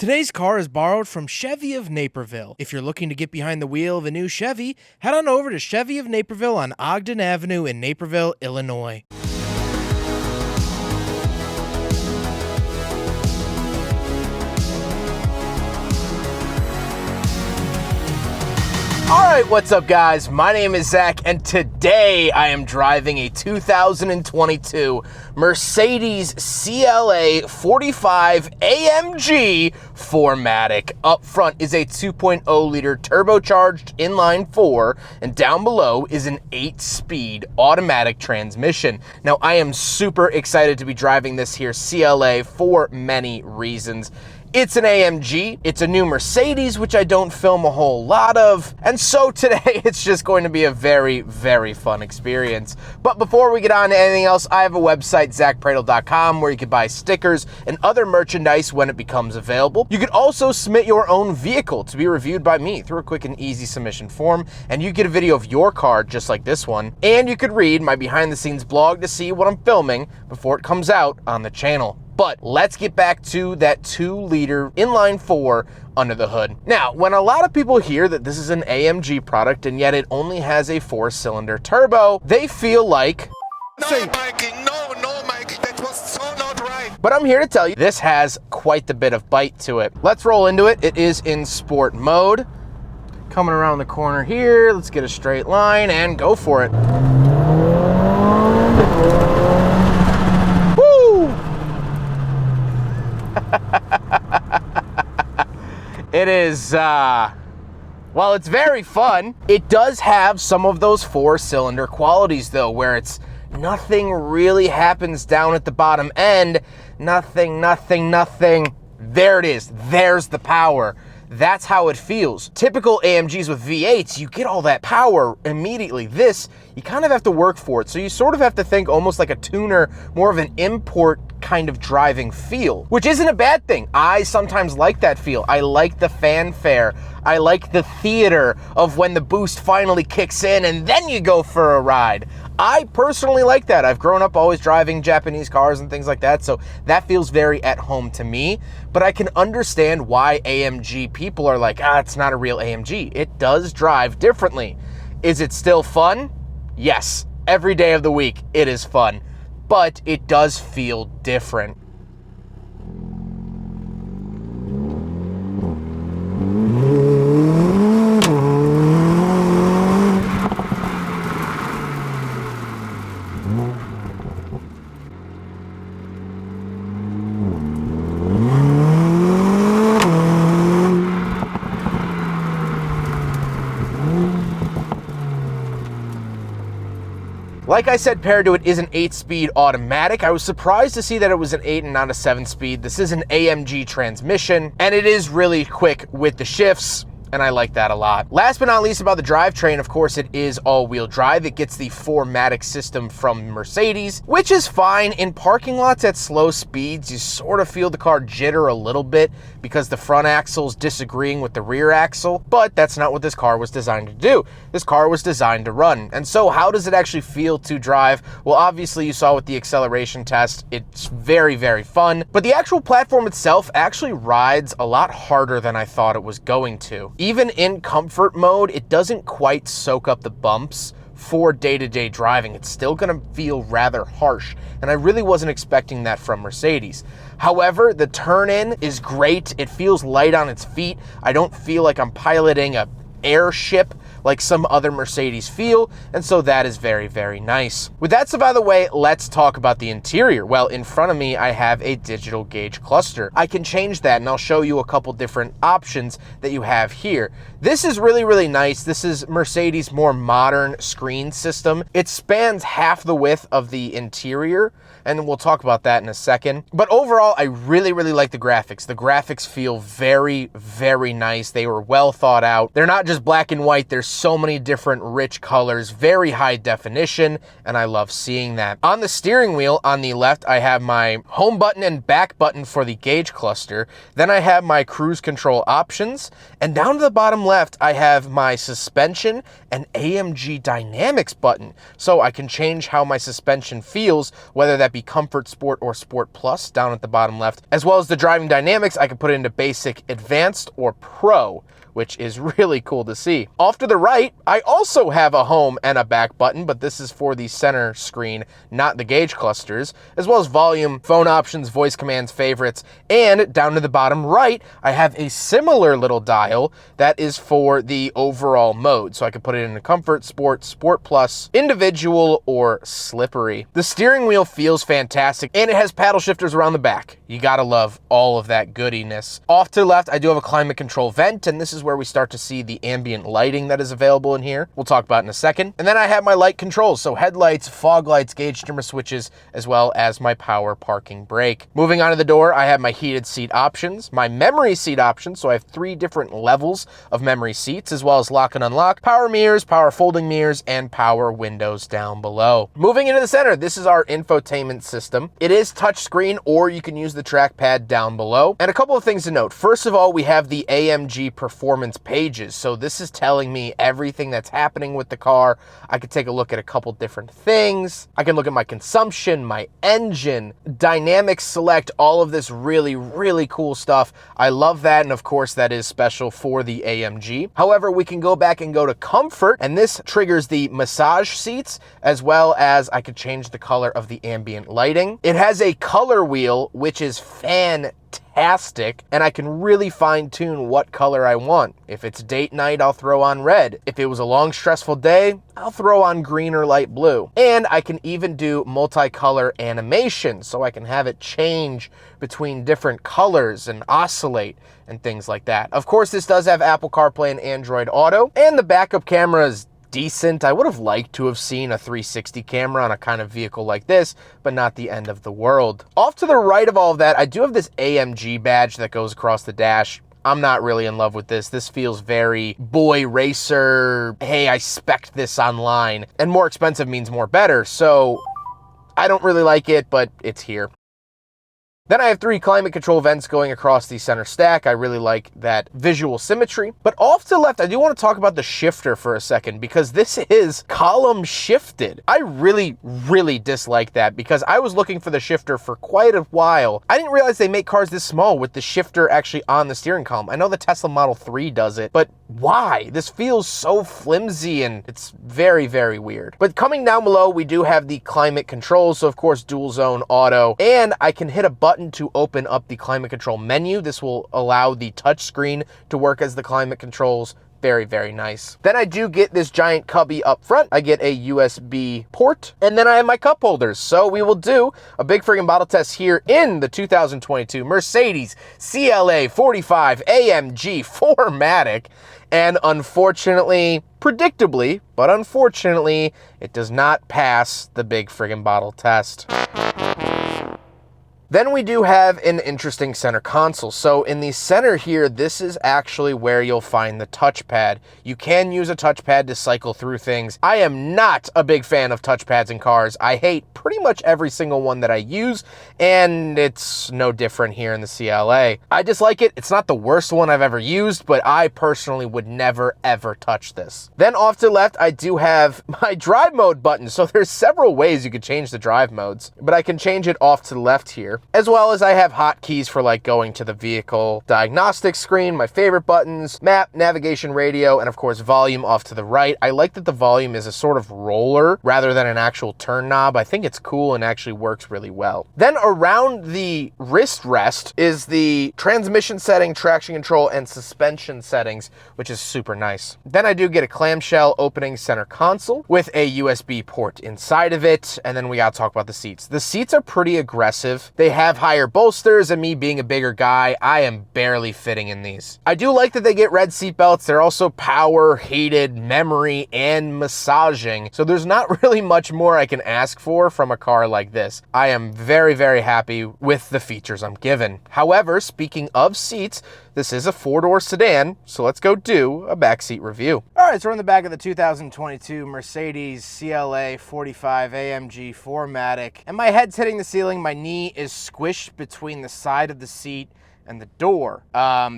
Today's car is borrowed from Chevy of Naperville. If you're looking to get behind the wheel of a new Chevy, head on over to Chevy of Naperville on Ogden Avenue in Naperville, Illinois. Alright, what's up guys? My name is Zach and today I am driving a 2022 Mercedes CLA 45 AMG 4MATIC. Up front is a 2.0 liter turbocharged inline 4 and down below is an 8-speed automatic transmission. Now I am super excited to be driving this here CLA for many reasons. It's an AMG, it's a new Mercedes, which I don't film a whole lot of, and so today it's just going to be a very, very fun experience. But before we get on to anything else, I have a website, ZachPradel.com, where you can buy stickers and other merchandise when it becomes available. You can also submit your own vehicle to be reviewed by me through a quick and easy submission form, and you get a video of your car just like this one, and you could read my behind-the-scenes blog to see what I'm filming before it comes out on the channel. But let's get back to that 2-liter inline 4 under the hood. Now, when a lot of people hear that this is an AMG product and yet it only has a 4-cylinder turbo, they feel like, No, Mikey, that was so not right. but I'm here to tell you, this has quite a bit of bite to it. Let's roll into it. It is in sport mode. Coming around the corner here, let's get a straight line and go for it. It is, well, it's very fun. It does have some of those 4-cylinder qualities though, where it's nothing really happens down at the bottom end. Nothing. There it is. There's the power. That's how it feels. Typical AMGs with V8s, you get all that power immediately. This, you kind of have to work for it. So you sort of have to think almost like a tuner, more of an import kind of driving feel, which isn't a bad thing. I sometimes like that feel. I like the fanfare. I like the theater of when the boost finally kicks in and then you go for a ride. I personally like that. I've grown up always driving Japanese cars and things like that, so that feels very at home to me. But I can understand why AMG people are like, it's not a real AMG. It does drive differently. Is it still fun? Yes. Every day of the week, it is fun. But it does feel different. Like I said, paired to it is an 8-speed automatic. I was surprised to see that it was an 8 and not a 7-speed. This is an AMG transmission, and it is really quick with the shifts, and I like that a lot. Last but not least about the drivetrain, of course, it is all-wheel drive. It gets the 4MATIC system from Mercedes, which is fine. In parking lots at slow speeds, you sort of feel the car jitter a little bit because the front axle's disagreeing with the rear axle, but that's not what this car was designed to do. This car was designed to run. And so how does it actually feel to drive? Well, obviously you saw with the acceleration test, it's very, very fun, but the actual platform itself actually rides a lot harder than I thought it was going to. Even in comfort mode, it doesn't quite soak up the bumps for day-to-day driving. It's still gonna feel rather harsh, and I really wasn't expecting that from Mercedes. However, the turn-in is great. It feels light on its feet. I don't feel like I'm piloting a airship like some other Mercedes feel, and so that is very, very nice. With that stuff out of the way, let's talk about the interior. Well, in front of me, I have a digital gauge cluster. I can change that, and I'll show you a couple different options that you have here. This is really, really nice. This is Mercedes' more modern screen system. It spans half the width of the interior, and we'll talk about that in a second. But overall, I really, really like the graphics. The graphics feel very, very nice. They were well thought out. They're not just black and white, they're so many different rich colors, very high definition, and I love seeing that. On the steering wheel, on the left, I have my home button and back button for the gauge cluster. Then I have my cruise control options, and down to the bottom left, I have my suspension and AMG dynamics button. So I can change how my suspension feels, whether that be Comfort, Sport, or Sport Plus down at the bottom left, as well as the driving dynamics. I can put it into Basic, Advanced, or Pro, which is really cool to see. Off to the right, I also have a home and a back button, but this is for the center screen, not the gauge clusters, as well as volume, phone options, voice commands, favorites, and down to the bottom right, I have a similar little dial that is for the overall mode. So I can put it into Comfort, Sport, Sport Plus, Individual, or Slippery. The steering wheel feels fantastic, and it has paddle shifters around the back. You gotta love all of that goodiness. Off to the left, I do have a climate control vent, and this is where we start to see the ambient lighting that is available in here. We'll talk about in a second. And then I have my light controls, so headlights, fog lights, gauge dimmer switches, as well as my power parking brake. Moving on to the door, I have my heated seat options, my memory seat options, so I have 3 different levels of memory seats, as well as lock and unlock, power mirrors, power folding mirrors, and power windows down below. Moving into the center, this is our infotainment system. It is touchscreen, or you can use the trackpad down below. And a couple of things to note. First of all, we have the AMG performance pages. So this is telling me everything that's happening with the car. I could take a look at a couple different things. I can look at my consumption, my engine, dynamic select, all of this really, really cool stuff. I love that. And of course, that is special for the AMG. However, we can go back and go to comfort, and this triggers the massage seats, as well as I could change the color of the ambient lighting. It has a color wheel, which is fantastic, and I can really fine tune what color I want. If it's date night, I'll throw on red. If it was a long, stressful day, I'll throw on green or light blue. And I can even do multicolor animation, so I can have it change between different colors and oscillate and things like that. Of course, this does have Apple CarPlay and Android Auto, and the backup camera is decent. I would have liked to have seen a 360 camera on a kind of vehicle like this, but not the end of the world. Off to the right of all of that, I do have this AMG badge that goes across the dash. I'm not really in love with this. This feels very boy racer, hey, I spec'd this online, and more expensive means more better. So I don't really like it, but it's here. Then I have 3 climate control vents going across the center stack. I really like that visual symmetry. But off to the left, I do want to talk about the shifter for a second, because this is column shifted. I really, really dislike that, because I was looking for the shifter for quite a while. I didn't realize they make cars this small with the shifter actually on the steering column. I know the Tesla Model 3 does it, but why? This feels so flimsy, and it's very, very weird. But coming down below, we do have the climate controls. So of course, dual zone auto, and I can hit a button to open up the climate control menu. This will allow the touch screen to work as the climate controls. Very, very nice. Then I do get this giant cubby up front. I get a USB port, and then I have my cup holders. So we will do a big friggin' bottle test here in the 2022 Mercedes CLA 45 AMG 4MATIC. And unfortunately, predictably, but unfortunately, it does not pass the big friggin' bottle test. Then we do have an interesting center console. So in the center here, this is actually where you'll find the touchpad. You can use a touchpad to cycle through things. I am not a big fan of touchpads in cars. I hate pretty much every single one that I use, and it's no different here in the CLA. I dislike it. It's not the worst one I've ever used, but I personally would never, ever touch this. Then off to the left, I do have my drive mode button. So there's several ways you could change the drive modes, but I can change it off to the left here. As well as I have hotkeys for like going to the vehicle diagnostic screen, my favorite buttons, map, navigation, radio, and of course volume off to the right. I like that the volume is a sort of roller rather than an actual turn knob. I think it's cool and actually works really well. Then around the wrist rest is the transmission setting, traction control, and suspension settings, which is super nice. Then I do get a clamshell opening center console with a USB port inside of it. And then we gotta talk about the seats. The seats are pretty aggressive. They have higher bolsters, and me being a bigger guy, I am barely fitting in these. I do like that they get red seat belts. They're also power, heated, memory, and massaging. So there's not really much more I can ask for from a car like this. I am very, very happy with the features I'm given. However, speaking of seats, this is a 4-door sedan, so let's go do a backseat review. All right, so we're in the back of the 2022 Mercedes CLA 45 AMG 4MATIC, and my head's hitting the ceiling. My knee is squished between the side of the seat and the door.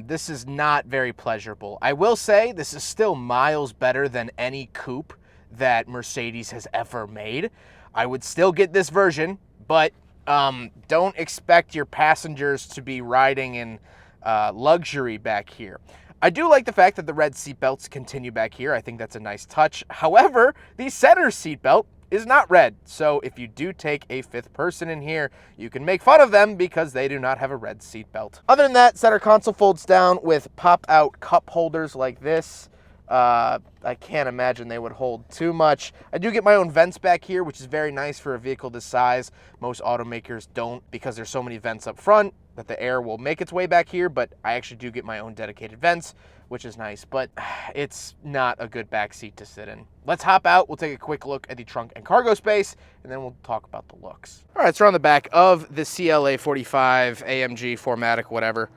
This is not very pleasurable. I will say this is still miles better than any coupe that Mercedes has ever made. I would still get this version, but don't expect your passengers to be riding in luxury back here. I do like the fact that the red seatbelts continue back here. I think that's a nice touch. However, the center seatbelt is not red. So if you do take a fifth person in here, you can make fun of them because they do not have a red seatbelt. Other than that, center console folds down with pop-out cup holders like this. I can't imagine they would hold too much. I do get my own vents back here, which is very nice for a vehicle this size. Most automakers don't, because there's so many vents up front that the air will make its way back here, but I actually do get my own dedicated vents, which is nice, but it's not a good back seat to sit in. Let's hop out. We'll take a quick look at the trunk and cargo space, and then we'll talk about the looks. All right, so we're on the back of the CLA 45 AMG 4MATIC, whatever.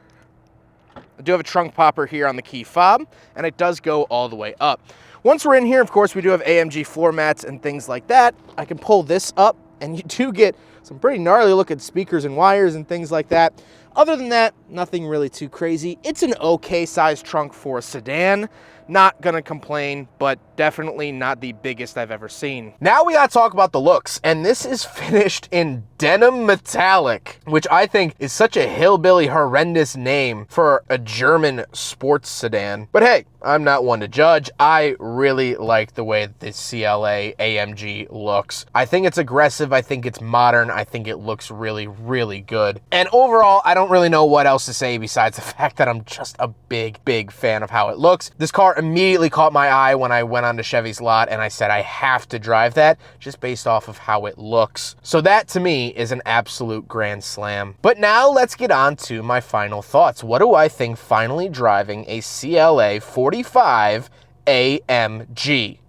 I do have a trunk popper here on the key fob, and it does go all the way up. Once we're in here, of course, we do have AMG floor mats and things like that. I can pull this up, and you do get some pretty gnarly looking speakers and wires and things like that. Other than that, nothing really too crazy. It's an okay sized trunk for a sedan. Not gonna complain, but definitely not the biggest I've ever seen. Now we gotta talk about the looks, and this is finished in denim metallic, which I think is such a hillbilly horrendous name for a German sports sedan. But hey, I'm not one to judge. I really like the way that this CLA AMG looks. I think it's aggressive, I think it's modern, I think it looks really, really good. And overall, I don't really know what else to say besides the fact that I'm just a big, big fan of how it looks. This car immediately caught my eye when I went onto Chevy's lot, and I said I have to drive that just based off of how it looks. So that to me is an absolute grand slam. But now let's get on to my final thoughts. What do I think finally driving a CLA 45 AMG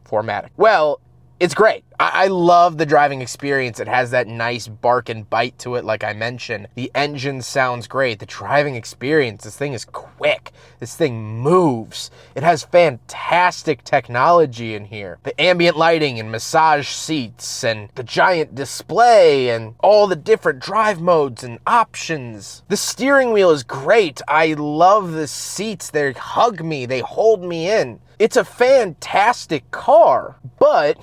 4MATIC? Well, it's great. I love the driving experience. It has that nice bark and bite to it, like I mentioned. The engine sounds great. The driving experience, this thing is quick. This thing moves. It has fantastic technology in here. The ambient lighting and massage seats and the giant display and all the different drive modes and options. The steering wheel is great. I love the seats. They hug me. They hold me in. It's a fantastic car, but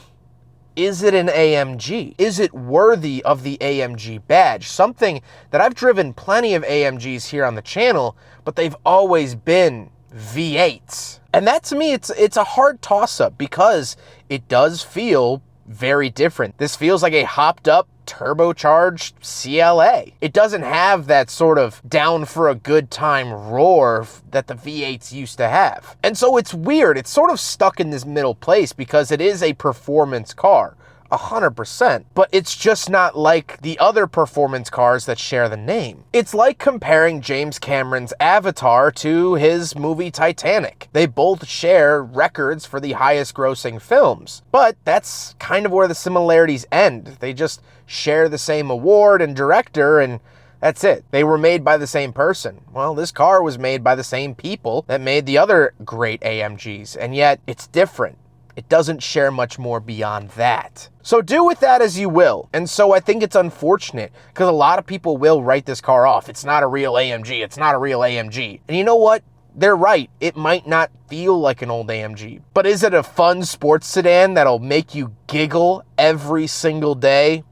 is it an AMG? Is it worthy of the AMG badge? Something that I've driven plenty of AMGs here on the channel, but they've always been V8s. And that to me, it's a hard toss-up because it does feel very different. This feels like a hopped up, turbocharged CLA. It doesn't have that sort of down for a good time roar that the V8s used to have. And so it's weird. It's sort of stuck in this middle place because it is a performance car. 100%, but it's just not like the other performance cars that share the name. It's like comparing James Cameron's Avatar to his movie Titanic. They both share records for the highest grossing films, but that's kind of where the similarities end. They just share the same award and director, and that's it. They were made by the same person. Well, this car was made by the same people that made the other great AMGs, and yet it's different. It doesn't share much more beyond that. So do with that as you will. And so I think it's unfortunate because a lot of people will write this car off. It's not a real AMG. It's not a real AMG. And you know what? They're right. It might not feel like an old AMG, but is it a fun sports sedan that'll make you giggle every single day?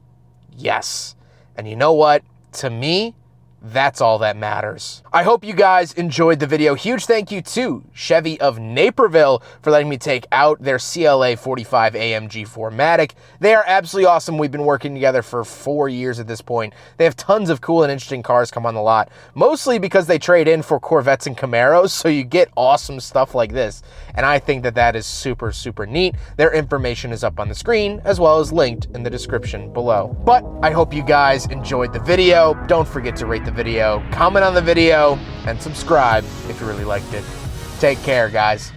Yes. And you know what? To me, that's all that matters. I hope you guys enjoyed the video. Huge thank you to Chevy of Naperville for letting me take out their CLA 45 AMG 4MATIC. They are absolutely awesome. We've been working together for 4 years at this point. They have tons of cool and interesting cars come on the lot, mostly because they trade in for Corvettes and Camaros, so you get awesome stuff like this. And I think that that is super, super neat. Their information is up on the screen, as well as linked in the description below. But I hope you guys enjoyed the video. Don't forget to rate the video, comment on the video, and subscribe if you really liked it. Take care, guys.